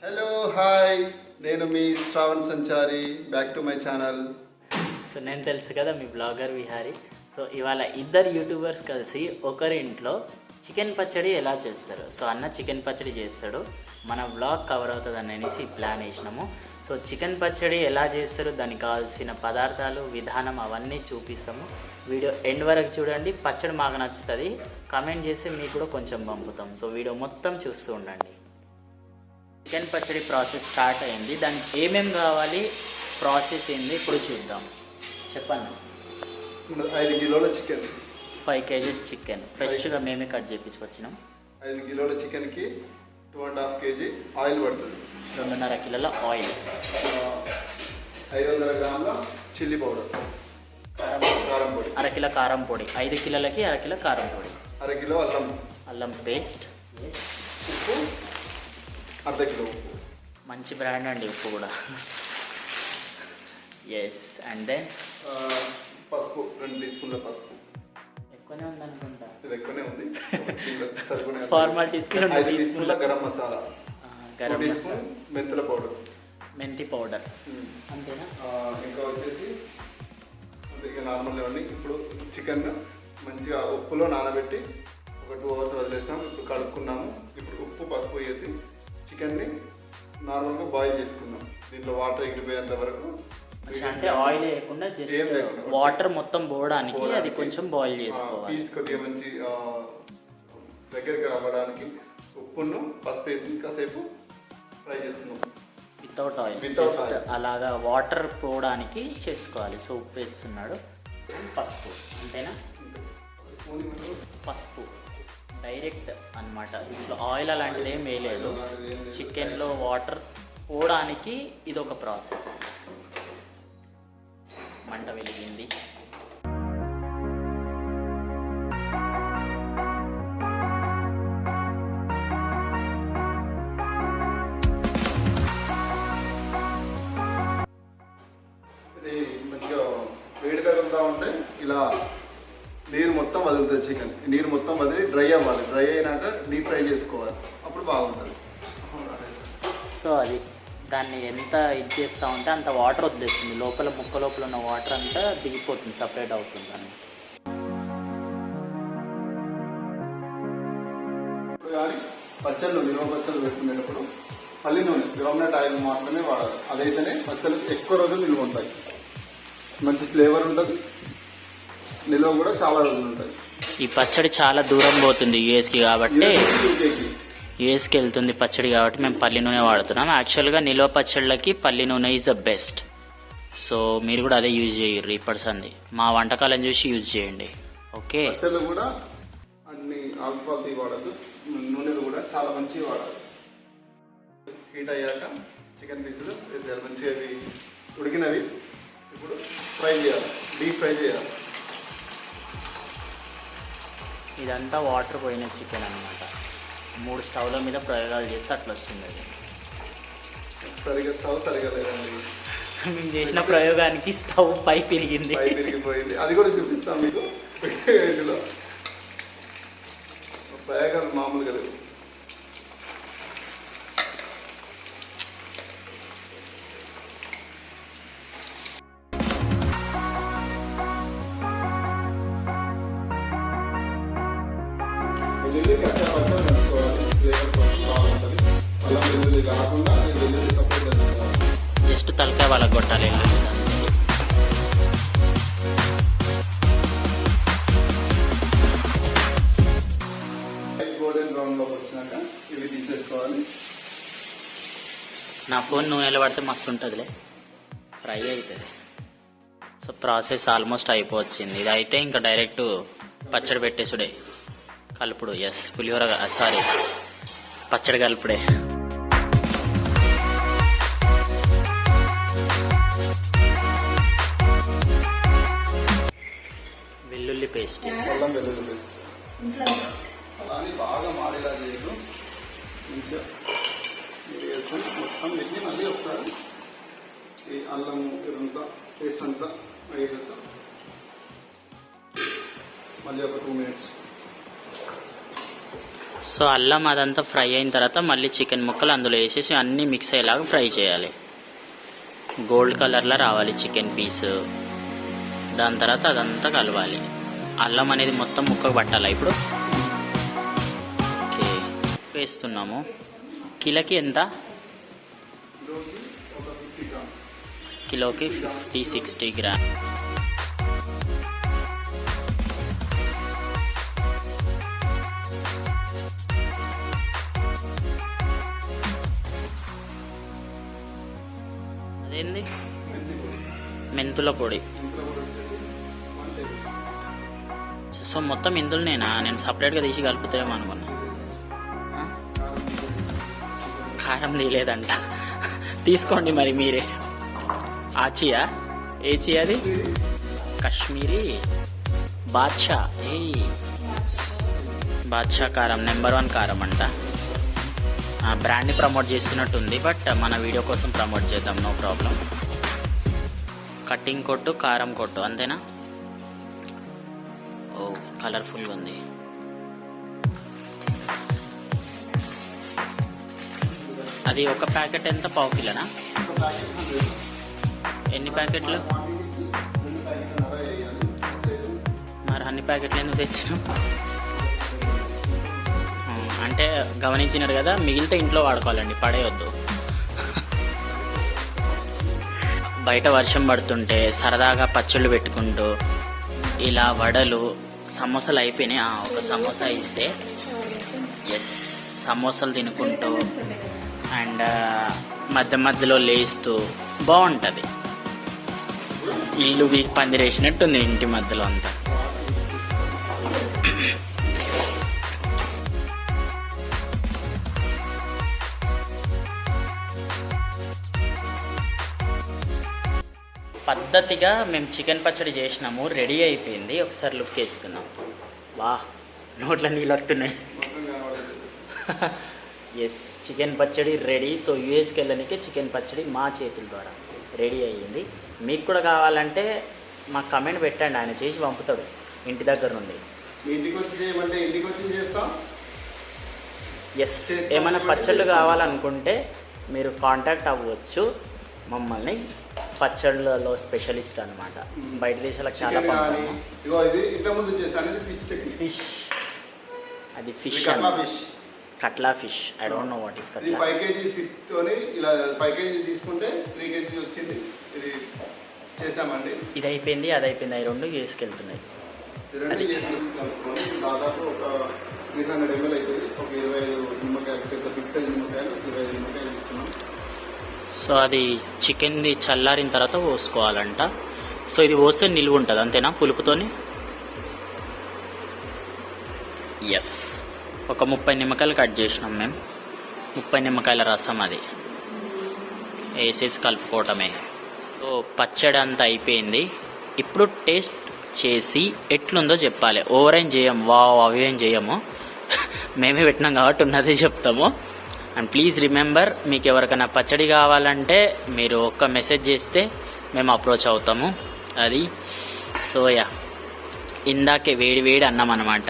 Hello hi, నేను మీ Shravan Sanchari. Back to my channel. So నేను తెలుసు కదా మీ బ్లాగర్ విహారీ. సో ఇవాళ ఇద్దరు యూట్యూబర్స్ కలిసి ఒకరి ఇంట్లో చికెన్ పచ్చడి ఎలా చేస్తారు. సో అన్న చికెన్ పచ్చడి చేస్తాడు, మన బ్లాగ్ కవర్ అవుతుంది అనేసి ప్లాన్ వేసినాము. సో చికెన్ పచ్చడి ఎలా చేస్తారు, దానికి కావాల్సిన పదార్థాలు, విధానం అవన్నీ చూపిస్తాము. వీడియో ఎండ్ వరకు చూడండి. పచ్చడి మాకు నచ్చుతుంది, కమెంట్ చేసి మీకు కూడా కొంచెం పంపుతాం. సో వీడియో మొత్తం చూస్తూ ఉండండి. చికెన్ పచ్చడి ప్రాసెస్ స్టార్ట్ అయింది. దానికి ఏమేమి కావాలి, ప్రాసెస్ ఏంది ఇప్పుడు చూద్దాం. చెప్పండి. 5 కిలోల చికెన్, 5 kgs చికెన్ ఫ్రెష్గా మేమే కట్ చేయించుకొచ్చినాం. 5 కిలోల చికెన్కి 2.5 kg ఆయిల్ పడుతుంది. 2.5 కిలోల ఆయిల్, 500 గ్రాముల చిల్లీ పౌడర్, కారం పొడి, 1 కిలో కారం పొడి, 5 కిలోలకి 1 కిలో కారం పొడి, 1/2 కిలో అల్లం పేస్ట్, ఉప్పు 1/2 కిలో ఉప్పు. మంచి బ్రాండ్ అండి ఉప్పు కూడా. ఎస్. అండ్ దెన్ పసుపు, 2 టీ స్పూన్ల పసుపు. ఎక్కువనే ఉంది అనుకుంటా, ఇది ఎక్కువనే ఉంది, సరిపోయిన ఫార్మాలిటీస్కి 5 టీ స్పూన్ల గరం మసాలా, 2 టీ స్పూన్ మెంతుల పౌడర్, మెంతి పౌడర్. అంతేనా? ఇంకా వచ్చేసి ఇక నార్మల్ ఇవన్నీ. ఇప్పుడు చికెన్ మంచిగా ఉప్పులో నానబెట్టి ఒక 2 అవర్స్ వదిలేసాం. ఇప్పుడు కడుక్కున్నాము. ఇప్పుడు ఉప్పు పసుపు వేసి చికెన్ని నార్మల్గా బాయిల్ చేసుకుందాం. దీంట్లో వాటర్ ఎగిరిపోయేంత వరకు. అంటే ఆయిల్ వేయకుండా జస్ట్ వాటర్ మొత్తం పోవడానికి అది కొంచెం బాయిల్ చేసుకోవాలి. పీస్ కొద్దిగా మంచి దగ్గరికి అవ్వడానికి ఉప్పును పసుపు వేసి కాసేపు ఫ్రై చేసుకుందాం. వితౌట్ ఆయిల్, జస్ట్ అలాగా వాటర్ పోవడానికి చేసుకోవాలి. సో ఉప్పు వేస్తున్నాడు, పసుపు. అంతేనా? పసుపు డైరెక్ట్ అన్నమాట. ఇంట్లో ఆయిల్ అలాంటిది ఏం వేయలేదు. చికెన్లో వాటర్ పోవడానికి ఇది ఒక ప్రాసెస్. మంట వెలిగింది. ఇది మంచిగా వేడి తగులుతూ ఉంటే ఇలా నీరు మొత్తం వదులుతుంది. చికెన్ నీరు మొత్తం వదిలి డ్రై అవ్వాలి. డ్రై అయినాక డీప్ ఫ్రై చేసుకోవాలి, అప్పుడు బాగుంటుంది. సో అది దాన్ని ఎంత ఇది చేస్తూ ఉంటే అంత వాటర్ వదిలేస్తుంది. లోపల ముక్క లోపల ఉన్న వాటర్ అంతా దిగిపోతుంది, సపరేట్ అవుతుంది అని. ఇప్పుడు కానీ పచ్చళ్ళు, నిల్వ పచ్చళ్ళు పెట్టుకునేటప్పుడు పల్లి నూనె, గ్రౌండ్నట్ ఆయిల్ మాత్రమే వాడాలి. అదైతేనే పచ్చళ్ళు ఎక్కువ రోజులు నిల్వ ఉంటాయి, మంచి ఫ్లేవర్ ఉంటుంది, నిల్వ కూడా చాలా రోజులు ఉంటాయి. ఈ పచ్చడి చాలా దూరం పోతుంది యూఎస్కి కాబట్టి, యూఎస్కి వెళ్తుంది పచ్చడి కాబట్టి మేము పల్లి నూనె వాడుతున్నాం. యాక్చువల్గా నిల్వ పచ్చళ్ళకి పల్లి నూనె ఈజ్ ద బెస్ట్. సో మీరు కూడా అదే యూజ్ చేయరు ఇప్పటి సంది. మా వంటకాలను చూసి యూజ్ చేయండి. ఓకే. పచ్చళ్ళు కూడా అన్ని ఆల్కహాల్ వాడద్దు, నూనెలు కూడా చాలా మంచిగా వాడాలి. హీట్ అయ్యాక చికెన్ పీసులు వేసేయాలి. మంచిగా అవి ఉడికినవి ఇప్పుడు ఫ్రై చేయాలి, డీప్ ఫ్రై చేయాలి. ఇదంతా వాటర్ పోయిన చికెన్ అన్నమాట. 3 స్టవ్ల మీద ప్రయోగాలు చేస్తే అట్లా వచ్చింది. అది సరిగా స్టవ్ సరిగా లేదండి. మేము చేసిన ప్రయోగానికి స్టవ్ పై పెరిగింది, పై పెరిగిపోయింది. అది కూడా చూపిస్తాం మీకు. ఇందులో ప్రయోగాలు మామూలుగా లేవు. వెల్లుల్లి కచ్చా పచ్చా వేసుకోవాలి, ఫ్లేవర్ బాగుంటుంది. అల్లం వెల్లుల్లి కాకుండా వెల్లుల్లి సపరేట్ వేసుకోవాలి. జస్ట్ తలకాయ వాళ్ళకి కొట్టాలి. గోల్డెన్ బ్రౌన్లోకి వచ్చినాక ఇవి తీసేసుకోవాలి. నా ఫోన్ నూనెలో పడితే మస్తు ఉంటుందిలే, ఫ్రై అవుతుంది. సో ప్రాసెస్ ఆల్మోస్ట్ అయిపోవచ్చింది. ఇది అయితే ఇంకా డైరెక్ట్ పచ్చడి పెట్టేసుడే, కలుపుడు. ఎస్, పులిహోర సారీ పచ్చడి కలుపుడే. వెల్లుల్లి పేస్ట్, అల్లం వెల్లుల్లి పేస్ట్ అలానే బాగా మారేలా చేయదు. మంచిగా మీరు వేసుకొని మొత్తం పెట్టి మళ్ళీ ఒకసారి ఈ అల్లం ఇదంతా పేస్ట్ అంతా అయ్యేదంతా మళ్ళీ ఒక 2 minutes. సో అల్లం అదంతా ఫ్రై అయిన తర్వాత మళ్ళీ చికెన్ ముక్కలు అందులో వేసేసి అన్నీ మిక్స్ అయ్యేలాగా ఫ్రై చేయాలి. గోల్డ్ కలర్లో రావాలి చికెన్ పీస్. దాని తర్వాత అదంతా కలవాలి. అల్లం అనేది మొత్తం ముక్కకు పట్టాలి. ఇప్పుడు ఓకే వేస్తున్నాము. కిలోకి ఎంత? కిలోకి 50-60 గ్రామ్. అదేంది? మెంతుల పొడి. సో మొత్తం ఇందులోనేనా? నేను సపరేట్గా తీసి కలుపుతామో అనుకున్నా. కారం తీయలేదంట. తీసుకోండి మరి మీరే. ఆచియా? ఏ చీ అది? కాశ్మీరీ బాద్షా. ఏ బాద్షా కారం నెంబర్ 1 కారం అంట. బ్రాండ్ని ప్రమోట్ చేస్తున్నట్టుంది, బట్ మన వీడియో కోసం ప్రమోట్ చేద్దాం, నో ప్రాబ్లం. కటింగ్ కొట్టు, కారం కొట్టు, అంతేనా? ఓ కలర్ఫుల్గా ఉంది. అది ఒక ప్యాకెట్ ఎంత? పావు కిలోనా? ఎన్ని ప్యాకెట్లు? మరి అన్ని ప్యాకెట్లు ఎందుకు తెచ్చినాం? అంటే గమనించినారు కదా, మిగిలితే ఇంట్లో వాడుకోవాలండి, పడేయొద్దు. బయట వర్షం పడుతుంటే సరదాగా పచ్చళ్ళు పెట్టుకుంటూ ఇలా వడలు, సమోసాలు అయిపోయినాయి. ఒక సమోసా ఇస్తే ఎస్, సమోసాలు తినుకుంటూ అండ్ మధ్య మధ్యలో లేస్తూ బాగుంటుంది. ఇల్లు వీక్ పందిరేసినట్టుంది ఇంటి మధ్యలో అంతా. పద్ధతిగా మేము చికెన్ పచ్చడి చేసినాము, రెడీ అయిపోయింది. ఒకసారి లుక్ వేసుకున్నాం. వా, నోట్లో నీళ్ళు వస్తున్నాయి. ఎస్, చికెన్ పచ్చడి రెడీ. సో యూఎస్కి వెళ్ళడానికి చికెన్ పచ్చడి మా చేతుల ద్వారా రెడీ అయ్యింది. మీకు కూడా కావాలంటే మాకు కమెంట్ పెట్టండి, ఆయన చేసి పంపుతాడు ఇంటి దగ్గర నుండి. ఎస్, ఏమైనా పచ్చళ్ళు కావాలనుకుంటే మీరు కాంటాక్ట్ అవ్వచ్చు మమ్మల్ని. పచ్చళ్ళలో స్పెషలిస్ట్ అనమాట. బయట దేశాలకు చాలా ఫిష్. అది ఫిష్, కట్లా fish. I don't know what is కట్లా. 5 kg ఫిష్ తోని ఇలా 5 kg తీసుకుంటే 3 kg వచ్చింది. ఇది చేసామండి. ఇది అయిపోయింది, అది అయిపోయింది. అవి రెండు చేసుకెళ్తున్నాయి. దాదాపు ఒక 300 ml అవుతుంది. ఒక 25 నిమ్మకాయలు, పెద్ద బిగ్ సైజ్ నిమ్మకాయలు, 25 నిమ్మకాయలు తీసుకున్నాం. సో అది చికెన్ది చల్లారిన తర్వాత పోసుకోవాలంట. సో ఇది పోస్తే నిలువ ఉంటుంది, అంతేనా? పులుపుతోని. ఎస్, ఒక 30 నిమ్మకాయలు కట్ చేసినాం మేము. 30 నిమ్మకాయల రసం అది వేసేసి కలుపుకోవటమే. సో పచ్చడి అంతా అయిపోయింది. ఇప్పుడు టేస్ట్ చేసి ఎట్లుందో చెప్పాలి. ఓవర్ ఏం చేయము, అవి ఏం చేయము. మేమే పెట్టినాం కాబట్టి ఉన్నదే చెప్తాము. అండ్ ప్లీజ్ రిమెంబర్, మీకు ఎవరికైనా పచ్చడి కావాలంటే మీరు ఒక్క మెసేజ్ చేస్తే మేము అప్రోచ్ అవుతాము. అది సో ఇందాకే వేడి వేడి అన్నం అన్నమాట.